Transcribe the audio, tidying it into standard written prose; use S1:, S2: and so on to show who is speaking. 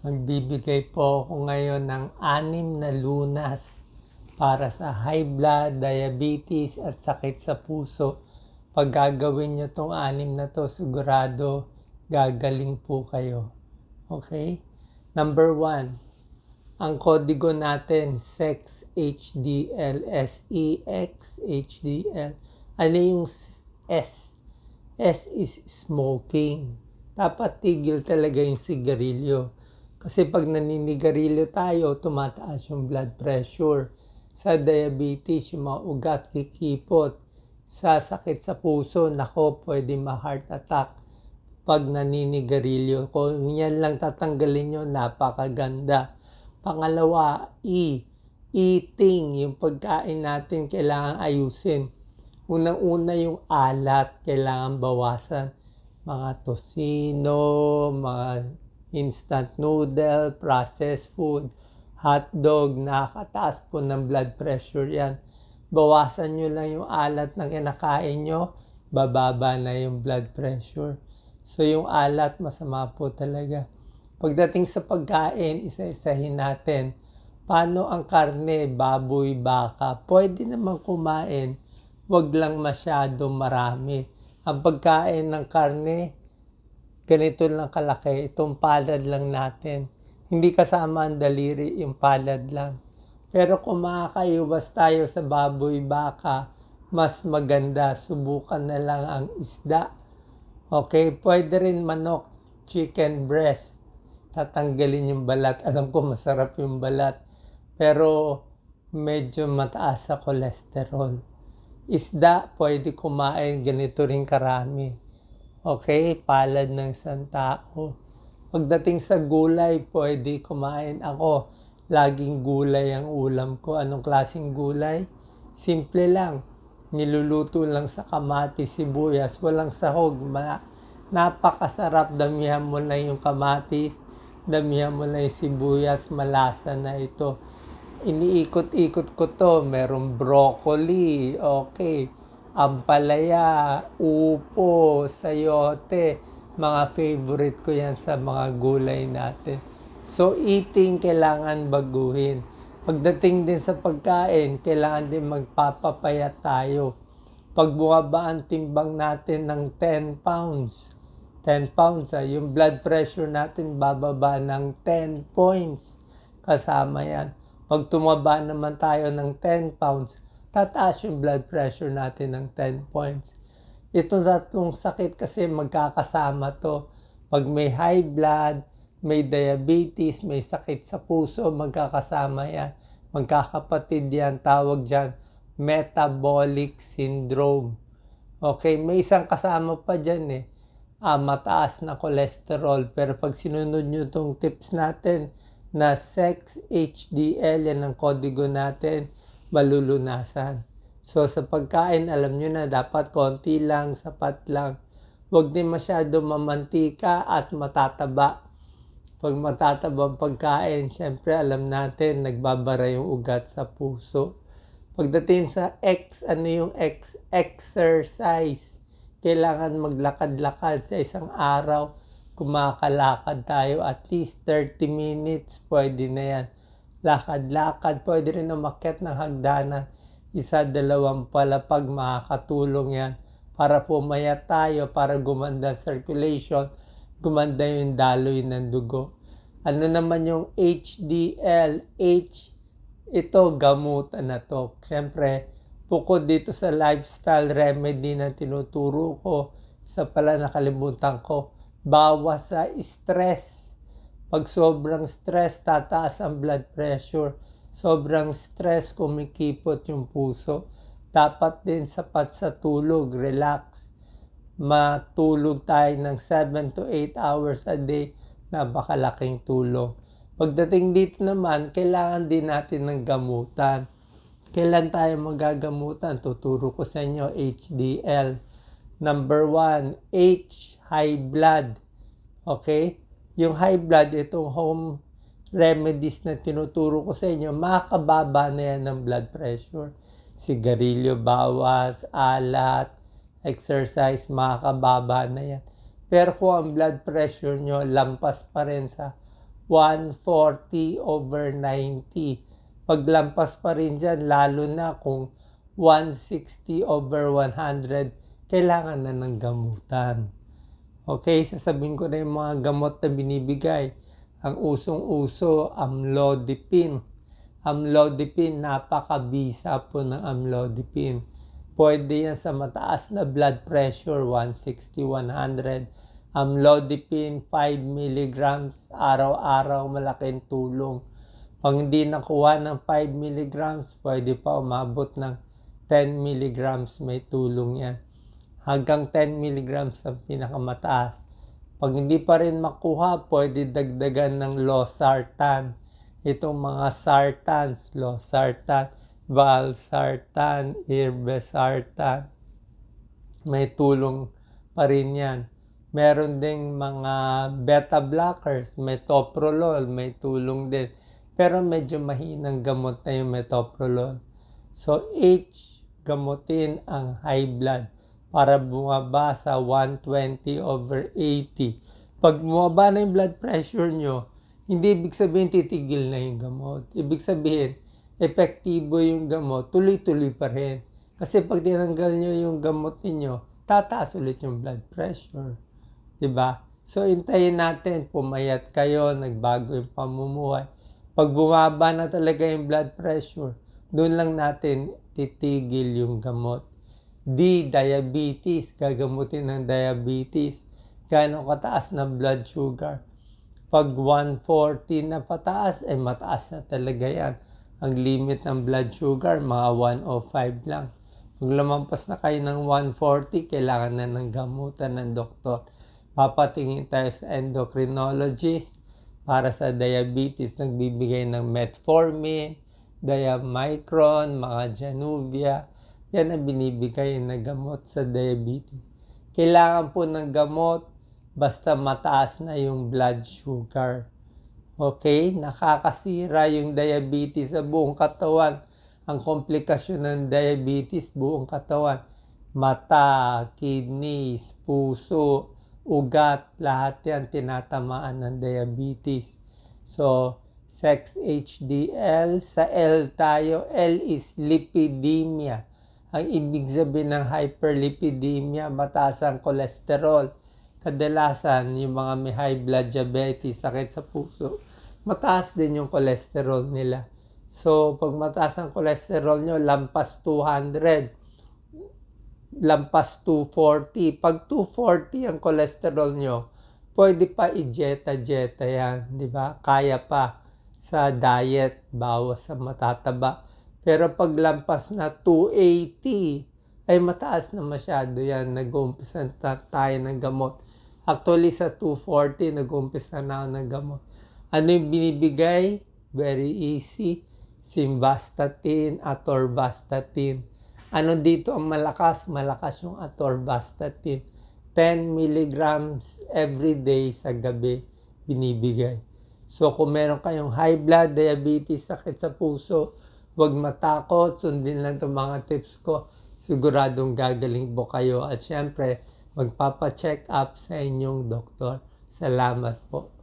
S1: Magbibigay po ako ngayon ng 6 na lunas para sa high blood, diabetes at sakit sa puso. Pag gagawin nyo tong 6 na to, sigurado gagaling po kayo. Okay? Number 1, ang kodigo natin, SEX HDL, SEX HDL. Ano yung S? S is smoking. Dapat tigil talaga yung sigarilyo. Kasi pag naninigarilyo tayo, tumataas yung blood pressure. Sa diabetes, yung mga ugat, kikipot. Sa sakit sa puso, nako, pwede ma-heart attack pag naninigarilyo. Kung yan lang tatanggalin nyo, napakaganda. Pangalawa, eating. Yung pagkain natin, kailangan ayusin. Unang-una yung alat, kailangan bawasan. Mga tosino, mga instant noodle, processed food, hotdog, nakakataas po ng blood pressure yan. Bawasan nyo lang yung alat na kinakain nyo, bababa na yung blood pressure. So yung alat, masama po talaga. Pagdating sa pagkain, isa-isahin natin. Paano ang karne, baboy, baka? Pwede naman kumain, wag lang masyado marami. Ang pagkain ng karne, ganito lang kalaki, itong palad lang natin. Hindi kasama ang daliri, yung palad lang. Pero kung makakaiwas tayo sa baboy, baka, mas maganda, subukan na lang ang isda. Okay, pwede rin manok, chicken breast. Tatanggalin yung balat. Alam ko masarap yung balat. Pero medyo mataas sa cholesterol. Isda, pwede kumain ganito rin karami. Okay, palad ng isang tao. Pagdating sa gulay, pwede kumain ako. Laging gulay ang ulam ko. Anong klaseng gulay? Simple lang. Niluluto lang sa kamatis, sibuyas, walang sahog. Napakasarap, damihan mo na yung kamatis, damihan mo na yung sibuyas, malasa na ito. Iniikot-ikot ko to, merong broccoli, okay, ampalaya, upo, sayote, mga favorite ko yan sa mga gulay natin. So eating, kailangan baguhin. Pagdating din sa pagkain, kailangan din magpapapayat tayo. Pag bumaba ang timbang natin ng 10 pounds, yung blood pressure natin bababa ng 10 points. Kasama yan. Pag tumaba naman tayo ng 10 pounds, tataas yung blood pressure natin ng 10 points. Ito tatlong sakit kasi magkakasama to. Pag may high blood, may diabetes, may sakit sa puso, magkakasama yan. Magkakapatid yan, tawag dyan, metabolic syndrome. Okay, may isang kasama pa dyan mataas na cholesterol. Pero pag sinunod nyo itong tips natin na SEX HDL, yan ang kodigo natin, malulunasan. So sa pagkain, alam nyo na dapat konti lang, sapat lang. Huwag din masyado mamantika at matataba. Pag matatabang pagkain, syempre alam natin, nagbabara yung ugat sa puso. Pagdating sa X, ano yung X? Exercise. Kailangan maglakad-lakad sa isang araw. Kumakalakad tayo at least 30 minutes, pwede na yan. Lakad-lakad, pwede rin umakyat ng hagdanan. 1-2 palapag, makakatulong yan. Para pumayat tayo, para gumanda circulation, gumanda yung daloy ng dugo. Ano naman yung HDL? Ito, gamutan na to. Siyempre, bukod dito sa lifestyle remedy na tinuturo ko, isa pala nakalimutan ko, bawas sa stress. Pag sobrang stress, tataas ang blood pressure. Sobrang stress, kumikipot yung puso. Dapat din sapat sa tulog, relax. Matulog tayo ng 7 to 8 hours a day, napakalaking tulong. Pagdating dito naman, kailangan din natin ng gamutan. Kailan tayo magagamutan? Tuturo ko sa inyo, HDL. Number 1, H, high blood. Okay? Yung high blood, itong home remedies na tinuturo ko sa inyo, makakababa na yan ng blood pressure. Sigarilyo, bawas, alat, exercise, makakababa na yan. Pero kung ang blood pressure nyo lampas pa rin sa 140/90. Paglampas pa rin dyan, lalo na kung 160/100, kailangan na ng gamutan. Okay, sasabihin ko na yung mga gamot na binibigay. Ang usong-uso, amlodipine. Amlodipine, napakabisa po ng amlodipine. Pwede yan sa mataas na blood pressure, 160/100. Amlodipine, 5 mg, araw-araw, malaking tulong. Pag hindi nakuha ng 5 mg, pwede pa umabot ng 10 mg, may tulong yan. Hanggang 10 mg ang pinakamataas. Pag hindi pa rin makuha, pwede dagdagan ng losartan. Itong mga sartans, losartan, valsartan, irbesartan, may tulong pa rin yan. Meron ding mga beta blockers, metoprolol, may tulong din. Pero medyo mahinang gamot na yung metoprolol. So, gamutin ang high blood para bumaba sa 120/80. Pag bumaba na yung blood pressure nyo, hindi ibig sabihin titigil na yung gamot. Ibig sabihin, epektibo yung gamot, tuloy-tuloy pa rin. Kasi pag tinanggal nyo yung gamot niyo, tataas ulit yung blood pressure. Diba? So, hintayin natin, pumayat kayo, nagbago yung pamumuhay. Pag bumaba na talaga yung blood pressure, doon lang natin titigil yung gamot. Diabetes, gagamutin ng diabetes. Gaano kataas na blood sugar? Pag 140 na pataas, mataas na talaga yan. Ang limit ng blood sugar, mga 105 lang. Pag lumampas na kayo ng 140, kailangan na ng gamutan ng doktor. Papatingin tayo sa endocrinologist para sa diabetes. Nagbibigay ng metformin, diamicron, mga Januvia. Yan ang binibigay na gamot sa diabetes. Kailangan po ng gamot basta mataas na yung blood sugar. Okay? Nakakasira yung diabetes sa buong katawan. Ang komplikasyon ng diabetes, buong katawan. Mata, kidneys, puso, ugat, lahat yan tinatamaan ng diabetes. So, sex HDL, sa L tayo, L is lipidemia. Ang ibig sabihin ng hyperlipidemia, mataas ang kolesterol. Kadalasan, yung mga may high blood diabetes, sakit sa puso, mataas din yung cholesterol nila. So, pag mataas ang cholesterol nyo, lampas 200, lampas 240. Pag 240 ang cholesterol nyo, pwede pa i-jeta yan, di ba? Kaya pa sa diet, bawas sa matataba. Pero pag lampas na 280, ay mataas na masyado yan. Nag-uumpisa tayo ng gamot. Actually, sa 240, nag-umpisa na ako ng gamot. Ano yung binibigay? Very easy. Simvastatin, atorvastatin. Ano dito ang malakas? Malakas yung atorvastatin. 10 mg every day sa gabi binibigay. So, kung meron kayong high blood, diabetes, sakit sa puso, huwag matakot. Sundin lang itong mga tips ko. Siguradong gagaling po kayo. At syempre, magpapa-check up sa inyong doktor. Salamat po.